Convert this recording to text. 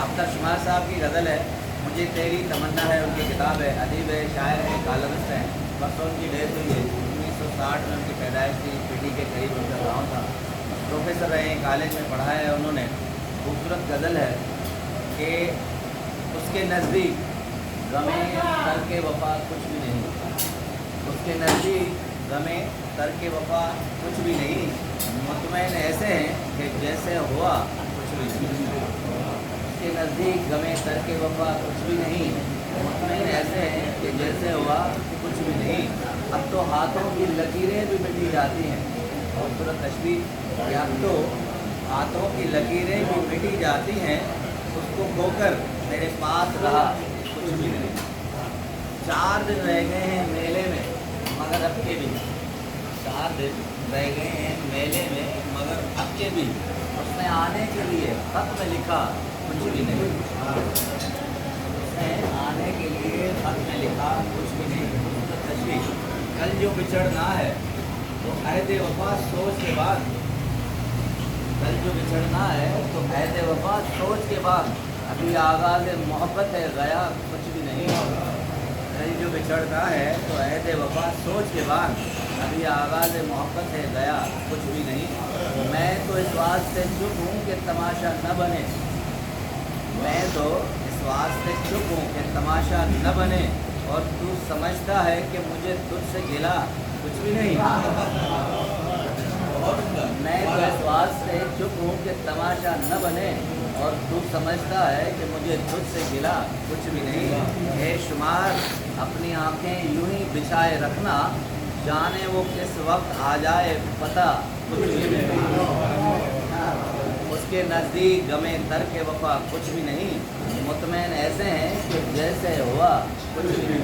अख्तर शुमार साहब की गज़ल है, मुझे तेरी तमन्ना है। उनकी किताब है, अदीब है, शायर है, कालमिस्ट हैं। बस उनकी डेथ हुई है 1960 में, उनकी पैदाइश थी। पीढ़ी के करीब उनका गाँव था। प्रोफेसर रहे हैं, कॉलेज में पढ़ाया है उन्होंने। खूबसूरत गज़ल है कि उसके नज़दीक गमे तर्क वफ़ा कुछ भी नहीं, उसके नज़दीक गमे तर्क वफ़ा कुछ भी नहीं। मुतमईन ऐसे हैं कि जैसे हुआ कुछ भी नहीं, उसके नज़दीक गमे तर्क वफ़ा कुछ भी नहीं। मुतमईन ऐसे हैं कि जैसे हुआ कुछ भी नहीं। अब तो हाथों की लकीरें भी मिटी जाती हैं। खूबसूरत तशबीह। या तो हाथों की लकीरें भी मिटी जाती हैं, उसको खोकर मेरे पास रहा कुछ भी नहीं। 4 दिन रह गए हैं मेले में मगर अब के भी, 4 दिन रह गए हैं मेले में मगर अब के भी, उसने आने के लिए खत में लिखा कुछ भी नहीं। उसने आने के लिए खत में लिखा कुछ भी नहीं। तो तशरीह कल जो बिछड़ना है तो अहद वफा सोच के बाद, कल जो बिछड़ना है तो अहद वफा सोच के बाद, अभी आगाज़ मोहब्बत है गया कुछ भी नहीं। कल जो बिछड़ना है तो अहद वफा सोच के बाद, अभी आगाज़ मोहब्बत है गया कुछ भी नहीं। मैं तो इस वास्ते चुप हूँ कि तमाशा न बने, मैं तो इस वास्ते चुप हूँ कि तमाशा न बने। और तू समझता है कि मुझे तुझसे गिला कुछ भी नहीं। मैं तो इस वास्ते चुप हूँ कि तमाशा न बने, और तू समझता है कि मुझे तुझसे गिला कुछ भी नहीं। हे शुमार अपनी आंखें यूं ही बिछाए रखना, जाने वो किस वक्त आ जाए पता कुछ भी नहीं। उसके नज़दीक गमे तर्क वफ़ा कुछ भी नहीं। मुतमईन ऐसे हैं कि जैसे हुआ कुछ भी नहीं।